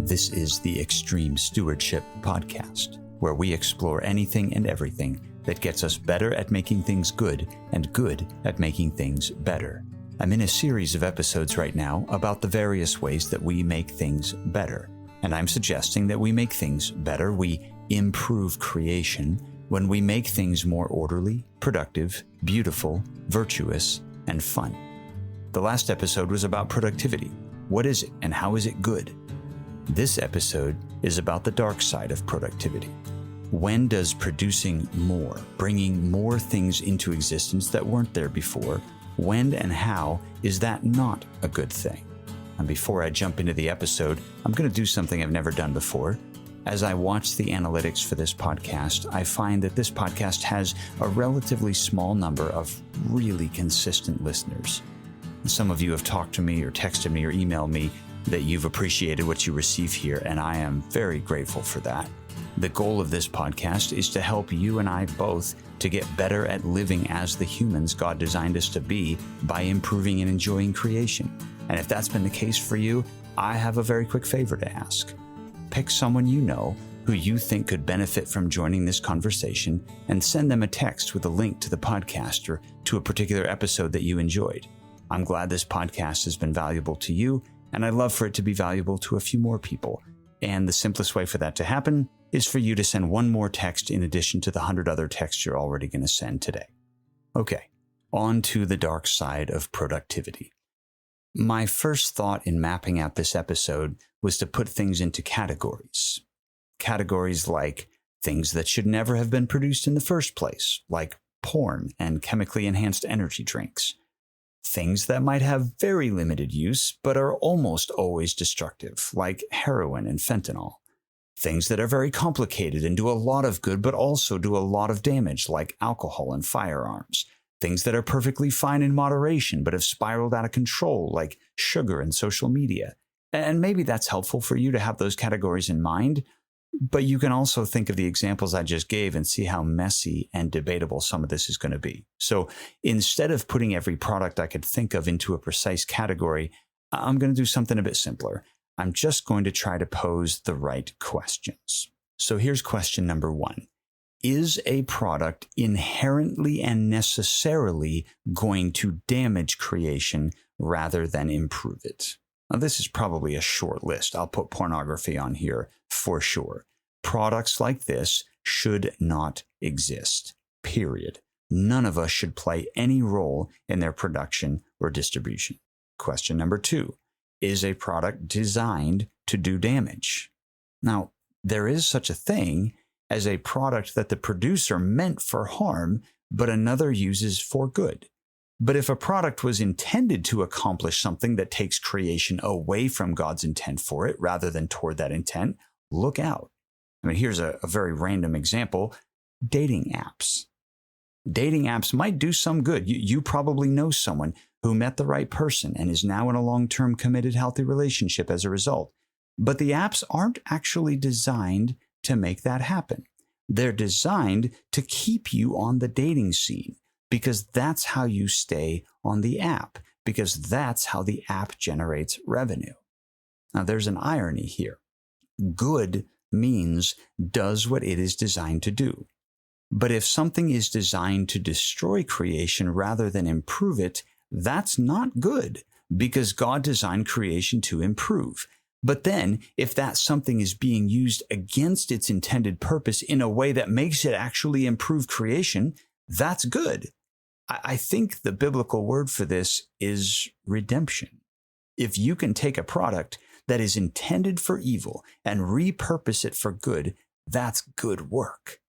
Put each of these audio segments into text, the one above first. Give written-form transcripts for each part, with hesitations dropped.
This is the Extreme Stewardship Podcast, where we explore anything and everything that gets us better at making things good and good at making things better. I'm in a series of episodes right now about the various ways that we make things better, and I'm suggesting that we make things better, we improve creation, when we make things more orderly, productive, beautiful, virtuous, and fun. The last episode was about productivity. What is it and how is it good? This episode is about the dark side of productivity. When does producing more, bringing more things into existence that weren't there before, when and how is that not a good thing? And before I jump into the episode, I'm going to do something I've never done before. As I watch the analytics for this podcast, I find that this podcast has a relatively small number of really consistent listeners. Some of you have talked to me or texted me or emailed me that you've appreciated what you receive here, and I am very grateful for that. The goal of this podcast is to help you and I both to get better at living as the humans God designed us to be by improving and enjoying creation. And if that's been the case for you, I have a very quick favor to ask. Pick someone you know who you think could benefit from joining this conversation and send them a text with a link to the podcast or to a particular episode that you enjoyed. I'm glad this podcast has been valuable to you, and I'd love for it to be valuable to a few more people. And the simplest way for that to happen is for you to send one more text in addition to the 100 other texts you're already going to send today. Okay, on to the dark side of productivity. My first thought in mapping out this episode was to put things into categories. Categories like things that should never have been produced in the first place, like porn and chemically enhanced energy drinks. Things that might have very limited use, but are almost always destructive, like heroin and fentanyl. Things that are very complicated and do a lot of good, but also do a lot of damage, like alcohol and firearms. Things that are perfectly fine in moderation, but have spiraled out of control, like sugar and social media. And maybe that's helpful for you to have those categories in mind, but you can also think of the examples I just gave and see how messy and debatable some of this is going to be. So instead of putting every product I could think of into a precise category, I'm going to do something a bit simpler. I'm just going to try to pose the right questions. So here's question number 1. Is a product inherently and necessarily going to damage creation rather than improve it? Now, this is probably a short list. I'll put pornography on here for sure. Products like this should not exist, period. None of us should play any role in their production or distribution. Question number 2, is a product designed to do damage? Now, there is such a thing as a product that the producer meant for harm, but another uses for good. But if a product was intended to accomplish something that takes creation away from God's intent for it rather than toward that intent, look out. I mean, here's a very random example. Dating apps. Dating apps might do some good. You probably know someone who met the right person and is now in a long-term committed healthy relationship as a result. But the apps aren't actually designed to make that happen. They're designed to keep you on the dating scene, because that's how you stay on the app, because that's how the app generates revenue. Now, there's an irony here. Good means does what it is designed to do. But if something is designed to destroy creation rather than improve it, that's not good, because God designed creation to improve. But then, if that something is being used against its intended purpose in a way that makes it actually improve creation, that's good. I think the biblical word for this is redemption. If you can take a product that is intended for evil and repurpose it for good, that's good work.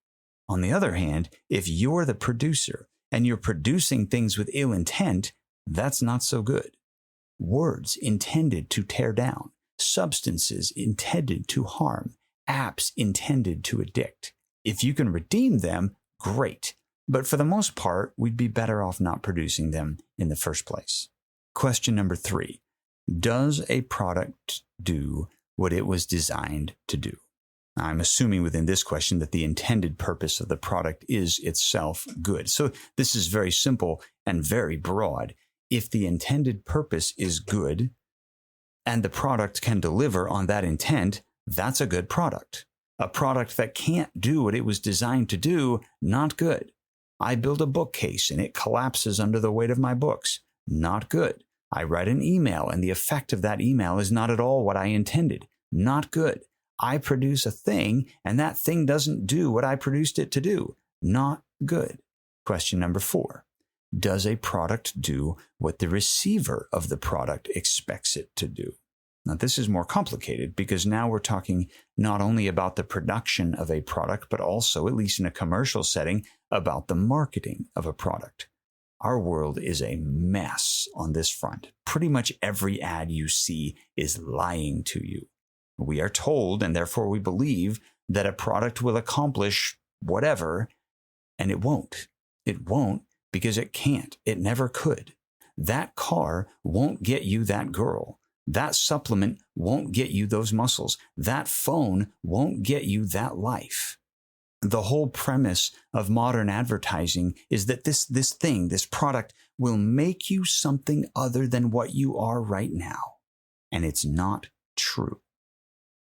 On the other hand, if you're the producer and you're producing things with ill intent, that's not so good. Words intended to tear down, substances intended to harm, apps intended to addict. If you can redeem them, great. But for the most part, we'd be better off not producing them in the first place. Question number 3. Does a product do what it was designed to do? I'm assuming within this question that the intended purpose of the product is itself good. So this is very simple and very broad. If the intended purpose is good and the product can deliver on that intent, That's a good product. A product that can't do what it was designed to do, not good. I build a bookcase and it collapses under the weight of my books, not good. I write an email and the effect of that email is not at all what I intended, not good. I produce a thing and that thing doesn't do what I produced it to do, not good. Question number 4. Does a product do what the receiver of the product expects it to do? Now, this is more complicated because now we're talking not only about the production of a product, but also, at least in a commercial setting, about the marketing of a product. Our world is a mess on this front. Pretty much every ad you see is lying to you. We are told, and therefore we believe, that a product will accomplish whatever, and it won't. It won't because it can't. It never could. That car won't get you that girl. That supplement won't get you those muscles. That phone won't get you that life. The whole premise of modern advertising is that this product will make you something other than what you are right now. And it's not true.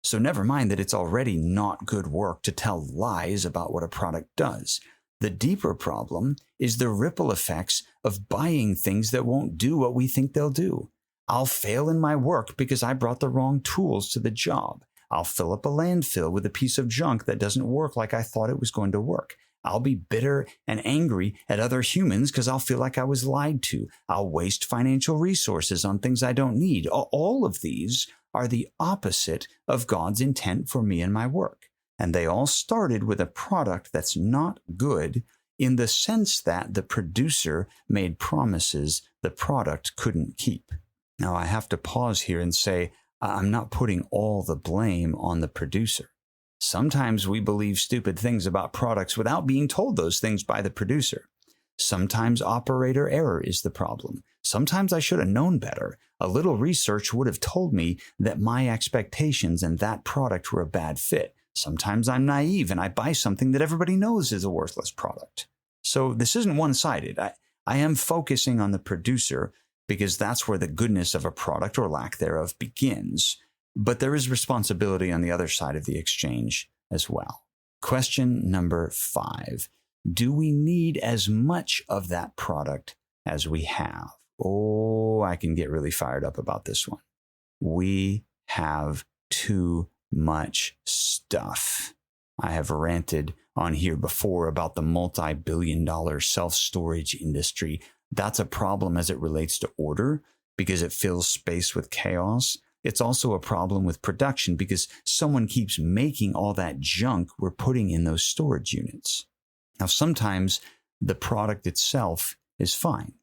So never mind that it's already not good work to tell lies about what a product does. The deeper problem is the ripple effects of buying things that won't do what we think they'll do. I'll fail in my work because I brought the wrong tools to the job. I'll fill up a landfill with a piece of junk that doesn't work like I thought it was going to work. I'll be bitter and angry at other humans because I'll feel like I was lied to. I'll waste financial resources on things I don't need. All of these are the opposite of God's intent for me and my work. And they all started with a product that's not good in the sense that the producer made promises the product couldn't keep. Now, I have to pause here and say, I'm not putting all the blame on the producer. Sometimes we believe stupid things about products without being told those things by the producer. Sometimes operator error is the problem. Sometimes I should have known better. A little research would have told me that my expectations and that product were a bad fit. Sometimes I'm naive and I buy something that everybody knows is a worthless product. So this isn't one-sided. I am focusing on the producer because that's where the goodness of a product or lack thereof begins. But there is responsibility on the other side of the exchange as well. Question number 5. Do we need as much of that product as we have? Oh, I can get really fired up about this one. We have too much stuff. I have ranted on here before about the multi-billion-dollar self-storage industry. That's a problem as it relates to order because it fills space with chaos. It's also a problem with production because someone keeps making all that junk we're putting in those storage units. Now, sometimes the product itself is fine,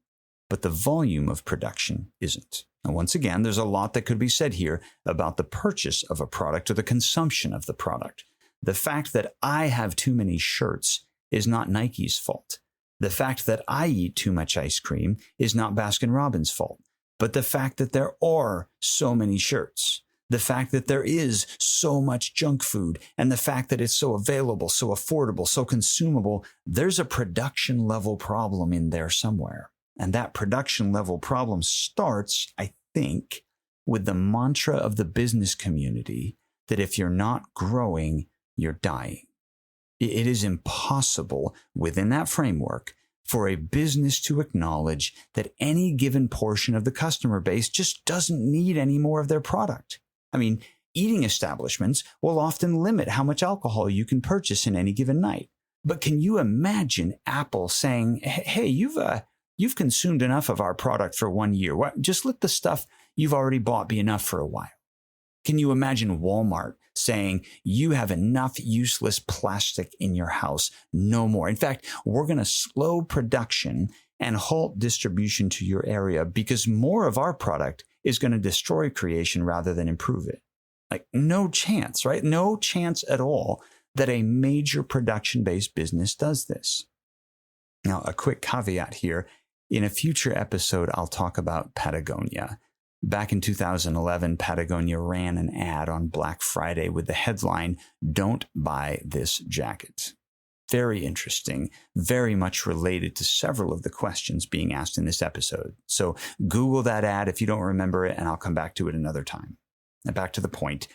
but the volume of production isn't. And once again, there's a lot that could be said here about the purchase of a product or the consumption of the product. The fact that I have too many shirts is not Nike's fault. The fact that I eat too much ice cream is not Baskin-Robbins' fault. But the fact that there are so many shirts, the fact that there is so much junk food, and the fact that it's so available, so affordable, so consumable, there's a production level problem in there somewhere. And that production level problem starts, I think, with the mantra of the business community that if you're not growing, you're dying. It is impossible within that framework for a business to acknowledge that any given portion of the customer base just doesn't need any more of their product. I mean, eating establishments will often limit how much alcohol you can purchase in any given night. But can you imagine Apple saying, hey, you've consumed enough of our product for 1 year. Just let the stuff you've already bought be enough for a while. Can you imagine Walmart saying, you have enough useless plastic in your house, no more. In fact, we're going to slow production and halt distribution to your area because more of our product is going to destroy creation rather than improve it. Like, no chance, right? No chance at all that a major production-based business does this. Now, a quick caveat here. In a future episode, I'll talk about Patagonia. Back in 2011, Patagonia ran an ad on Black Friday with the headline, "Don't buy this jacket." Very interesting, very much related to several of the questions being asked in this episode. So Google that ad if you don't remember it, and I'll come back to it another time. Now back to the point.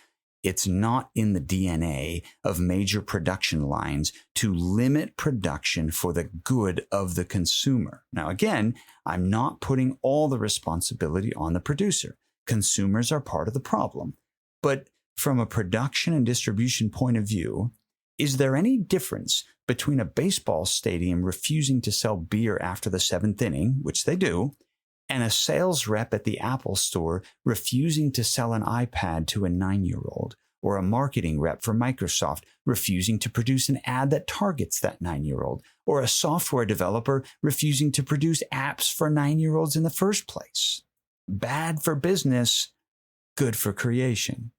It's not in the DNA of major production lines to limit production for the good of the consumer. Now, again, I'm not putting all the responsibility on the producer. Consumers are part of the problem. But from a production and distribution point of view, is there any difference between a baseball stadium refusing to sell beer after the 7th inning, which they do, and a sales rep at the Apple store refusing to sell an iPad to a 9-year-old, or a marketing rep for Microsoft refusing to produce an ad that targets that 9-year-old, or a software developer refusing to produce apps for 9-year-olds in the first place? Bad for business, good for creation.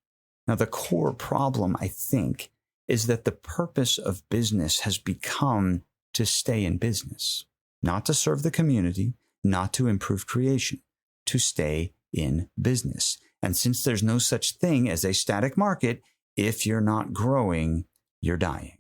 Now, the core problem, I think, is that the purpose of business has become to stay in business, not to serve the community, not to improve creation, to stay in business. And since there's no such thing as a static market, if you're not growing, you're dying.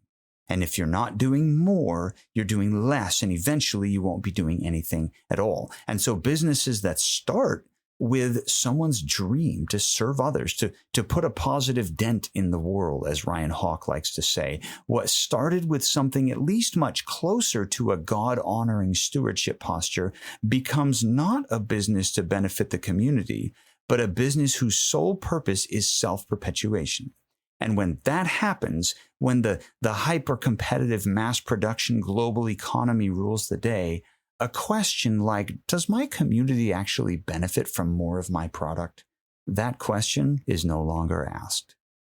And if you're not doing more, you're doing less, and eventually you won't be doing anything at all. And so businesses that start with someone's dream to serve others, to put a positive dent in the world, as Ryan Hawk likes to say, what started with something at least much closer to a God-honoring stewardship posture becomes not a business to benefit the community, but a business whose sole purpose is self-perpetuation. And when that happens, when the hyper-competitive mass production global economy rules the day, a question like, does my community actually benefit from more of my product? That question is no longer asked.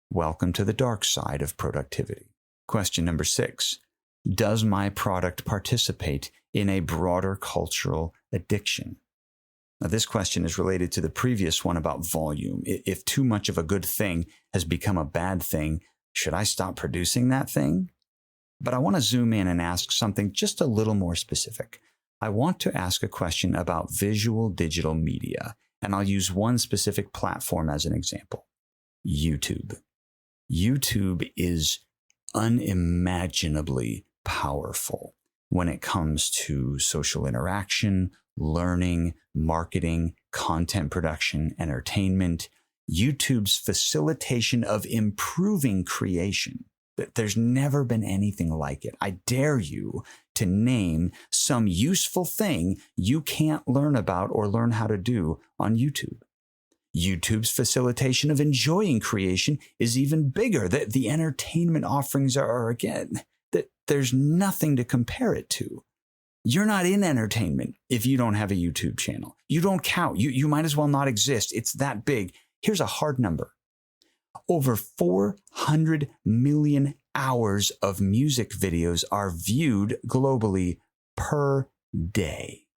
Welcome to the dark side of productivity. Question number 6. Does my product participate in a broader cultural addiction? Now, this question is related to the previous one about volume. If too much of a good thing has become a bad thing, should I stop producing that thing? But I want to zoom in and ask something just a little more specific. I want to ask a question about visual digital media, and I'll use one specific platform as an example: YouTube. YouTube is unimaginably powerful when it comes to social interaction, learning, marketing, content production, entertainment. YouTube's facilitation of improving creation. There's never been anything like it. I dare you to name some useful thing you can't learn about or learn how to do on YouTube. YouTube's facilitation of enjoying creation is even bigger. The entertainment offerings are again, that there's nothing to compare it to. You're not in entertainment if you don't have a YouTube channel. You don't count. You might as well not exist. It's that big. Here's a hard number. Over 400 million hours of music videos are viewed globally per day.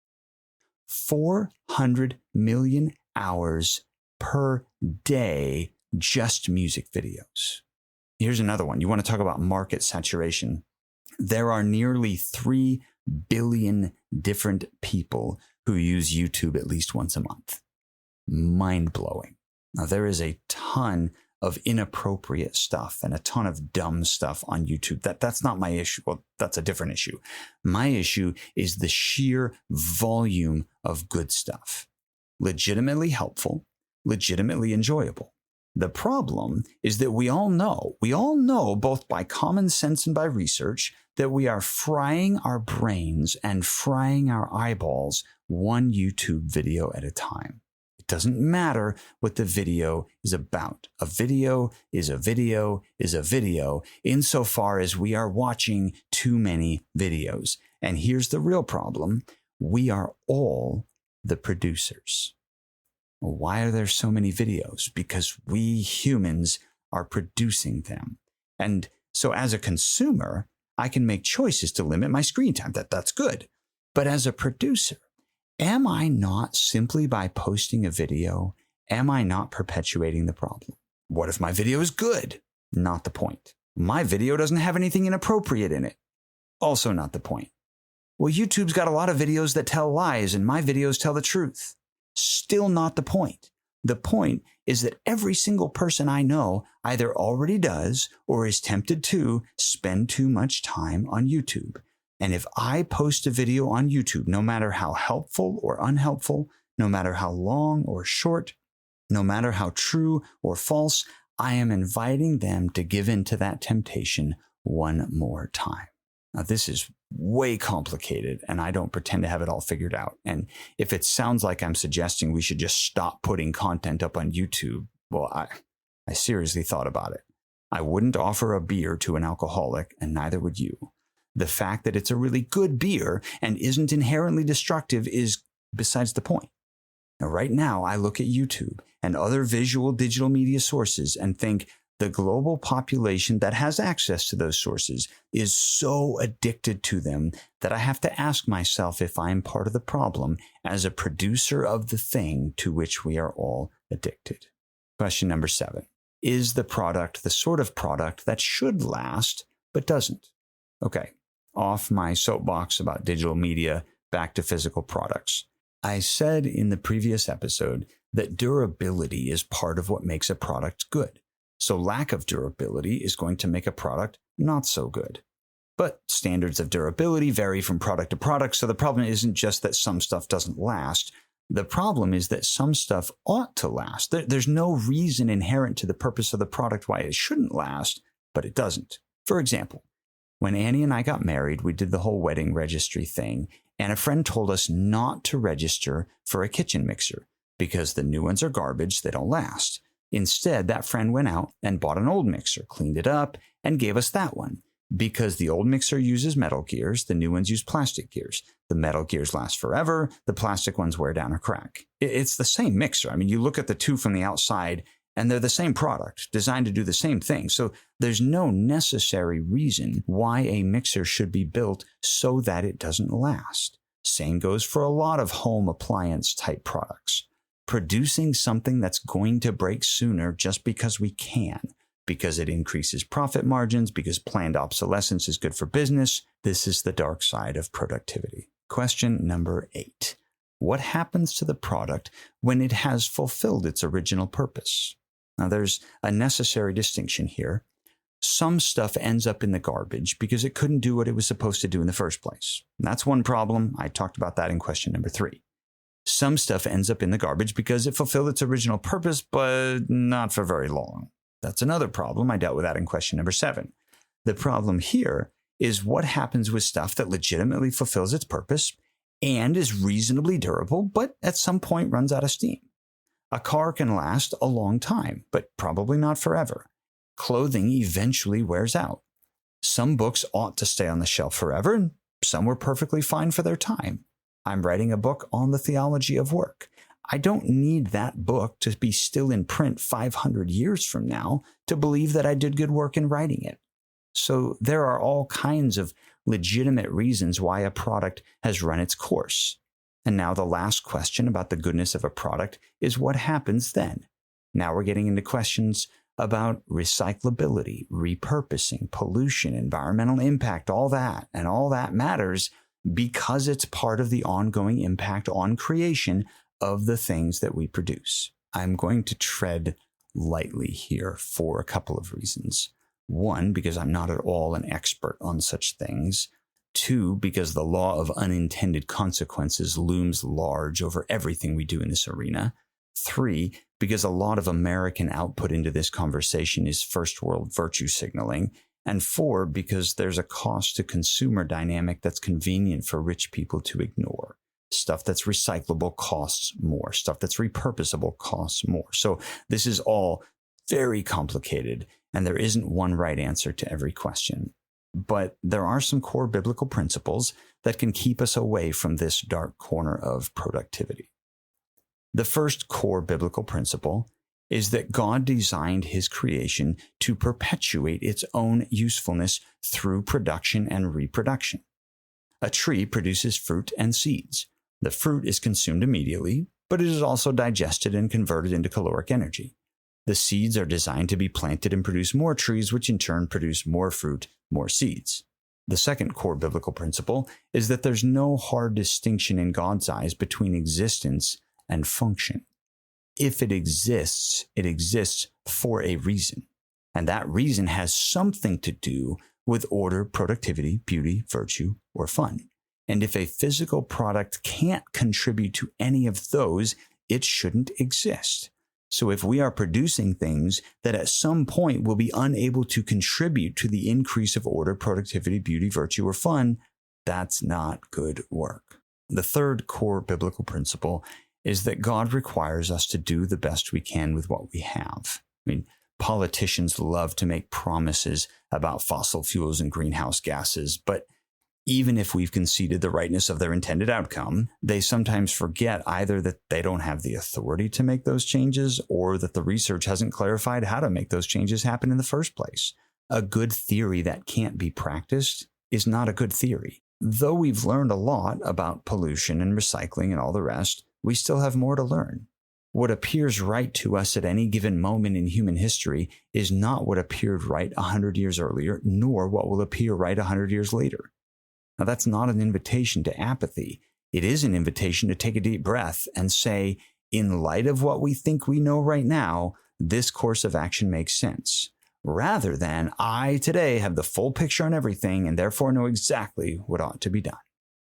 400 million hours per day, just music videos. Here's another one. You want to talk about market saturation. There are nearly 3 billion different people who use YouTube at least once a month. Mind-blowing. Now, there is a ton of inappropriate stuff and a ton of dumb stuff on YouTube. That's not my issue. Well, that's a different issue. My issue is the sheer volume of good stuff. Legitimately helpful, legitimately enjoyable. The problem is that we all know both by common sense and by research that we are frying our brains and frying our eyeballs one YouTube video at a time. Doesn't matter what the video is about. A video is a video is a video insofar as we are watching too many videos. And here's the real problem. We are all the producers. Why are there so many videos? Because we humans are producing them. And so as a consumer, I can make choices to limit my screen time. That's good. But as a producer, am I not simply by posting a video, am I not perpetuating the problem? What if my video is good? Not the point. My video doesn't have anything inappropriate in it. Also not the point. Well, YouTube's got a lot of videos that tell lies and my videos tell the truth. Still not the point. The point is that every single person I know either already does or is tempted to spend too much time on YouTube. And if I post a video on YouTube, no matter how helpful or unhelpful, no matter how long or short, no matter how true or false, I am inviting them to give in to that temptation one more time. Now, this is way complicated, and I don't pretend to have it all figured out. And if it sounds like I'm suggesting we should just stop putting content up on YouTube, well, I seriously thought about it. I wouldn't offer a beer to an alcoholic, and neither would you. The fact that it's a really good beer and isn't inherently destructive is besides the point. Now, right now, I look at YouTube and other visual digital media sources and think the global population that has access to those sources is so addicted to them that I have to ask myself if I'm part of the problem as a producer of the thing to which we are all addicted. Question number 7. Is the product the sort of product that should last but doesn't? Okay, off my soapbox about digital media, back to physical products. I said in the previous episode that durability is part of what makes a product good. So lack of durability is going to make a product not so good. But standards of durability vary from product to product, so the problem isn't just that some stuff doesn't last. The problem is that some stuff ought to last. There's no reason inherent to the purpose of the product why it shouldn't last, but it doesn't. For example, when Annie and I got married, we did the whole wedding registry thing, and a friend told us not to register for a kitchen mixer because the new ones are garbage, they don't last. Instead, that friend went out and bought an old mixer, cleaned it up, and gave us that one. Because the old mixer uses metal gears, the new ones use plastic gears. The metal gears last forever, the plastic ones wear down or crack. It's the same mixer. I mean, you look at the two from the outside, and they're the same product, designed to do the same thing. So there's no necessary reason why a mixer should be built so that it doesn't last. Same goes for a lot of home appliance type products. Producing something that's going to break sooner just because we can, because it increases profit margins, because planned obsolescence is good for business. This is the dark side of productivity. Question number 8. What happens to the product when it has fulfilled its original purpose? Now, there's a necessary distinction here. Some stuff ends up in the garbage because it couldn't do what it was supposed to do in the first place. And that's one problem. I talked about that in question number 3. Some stuff ends up in the garbage because it fulfilled its original purpose, but not for very long. That's another problem. I dealt with that in question number 7. The problem here is what happens with stuff that legitimately fulfills its purpose and is reasonably durable, but at some point runs out of steam. A car can last a long time, but probably not forever. Clothing eventually wears out. Some books ought to stay on the shelf forever, and some were perfectly fine for their time. I'm writing a book on the theology of work. I don't need that book to be still in print 500 years from now to believe that I did good work in writing it. So there are all kinds of legitimate reasons why a product has run its course. And now the last question about the goodness of a product is what happens then? Now we're getting into questions about recyclability, repurposing, pollution, environmental impact, all that. And all that matters because it's part of the ongoing impact on creation of the things that we produce. I'm going to tread lightly here for a couple of reasons. 1, because I'm not at all an expert on such things. 2, because the law of unintended consequences looms large over everything we do in this arena. 3, because a lot of American output into this conversation is first world virtue signaling. And 4, because there's a cost to consumer dynamic that's convenient for rich people to ignore. Stuff that's recyclable costs more. Stuff that's repurposable costs more. So this is all very complicated, and there isn't one right answer to every question. But there are some core biblical principles that can keep us away from this dark corner of productivity. The first core biblical principle is that God designed his creation to perpetuate its own usefulness through production and reproduction. A tree produces fruit and seeds. The fruit is consumed immediately, but it is also digested and converted into caloric energy. The seeds are designed to be planted and produce more trees, which in turn produce more fruit, more seeds. The second core biblical principle is that there's no hard distinction in God's eyes between existence and function. If it exists for a reason. And that reason has something to do with order, productivity, beauty, virtue, or fun. And if a physical product can't contribute to any of those, it shouldn't exist. So if we are producing things that at some point will be unable to contribute to the increase of order, productivity, beauty, virtue, or fun, that's not good work. The third core biblical principle is that God requires us to do the best we can with what we have. Politicians love to make promises about fossil fuels and greenhouse gases, but even if we've conceded the rightness of their intended outcome, they sometimes forget either that they don't have the authority to make those changes or that the research hasn't clarified how to make those changes happen in the first place. A good theory that can't be practiced is not a good theory. Though we've learned a lot about pollution and recycling and all the rest, we still have more to learn. What appears right to us at any given moment in human history is not what appeared right 100 years earlier, nor what will appear right 100 years later. Now, that's not an invitation to apathy. It is an invitation to take a deep breath and say, in light of what we think we know right now, this course of action makes sense. Rather than, I today have the full picture on everything and therefore know exactly what ought to be done.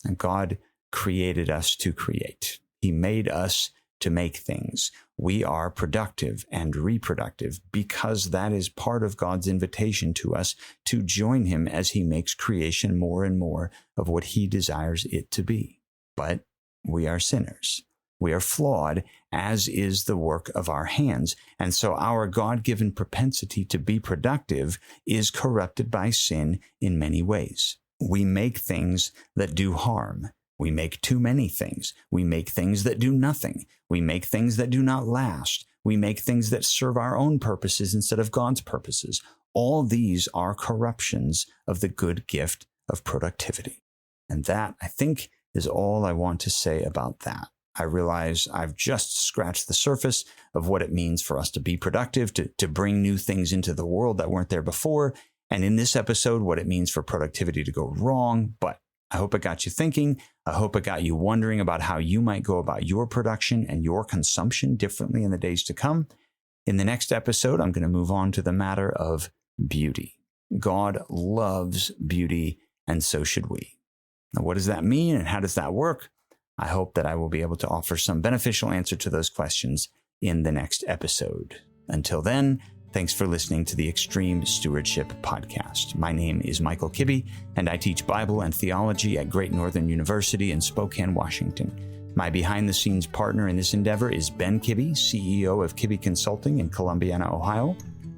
And God created us to create. He made us to make things. We are productive and reproductive because that is part of God's invitation to us to join him as he makes creation more and more of what he desires it to be. But we are sinners. We are flawed, as is the work of our hands. And so our God-given propensity to be productive is corrupted by sin in many ways. We make things that do harm. We make too many things. We make things that do nothing. We make things that do not last. We make things that serve our own purposes instead of God's purposes. All these are corruptions of the good gift of productivity. And that, I think, is all I want to say about that. I realize I've just scratched the surface of what it means for us to be productive, to bring new things into the world that weren't there before. And in this episode, what it means for productivity to go wrong. But I hope it got you thinking. I hope it got you wondering about how you might go about your production and your consumption differently in the days to come. In the next episode, I'm going to move on to the matter of beauty. God loves beauty, and so should we. Now, what does that mean and how does that work? I hope that I will be able to offer some beneficial answer to those questions in the next episode. Until then, thanks for listening to the Extreme Stewardship Podcast. My name is Michael Kibbe, and I teach Bible and theology at Great Northern University in Spokane, Washington. My behind-the-scenes partner in this endeavor is Ben Kibbe, CEO of Kibbe Consulting in Columbiana, Ohio.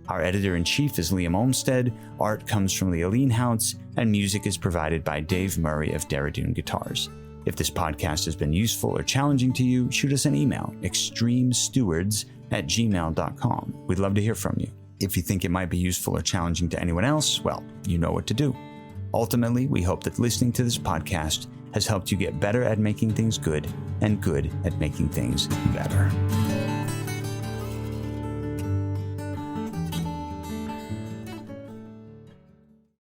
Our editor-in-chief is Liam Olmsted, art comes from Leah Leanhoutz, and music is provided by Dave Murray of Daradoon Guitars. If this podcast has been useful or challenging to you, shoot us an email, extremestewards@gmail.com. We'd love to hear from you. If you think it might be useful or challenging to anyone else, well, you know what to do. Ultimately, we hope that listening to this podcast has helped you get better at making things good and good at making things better.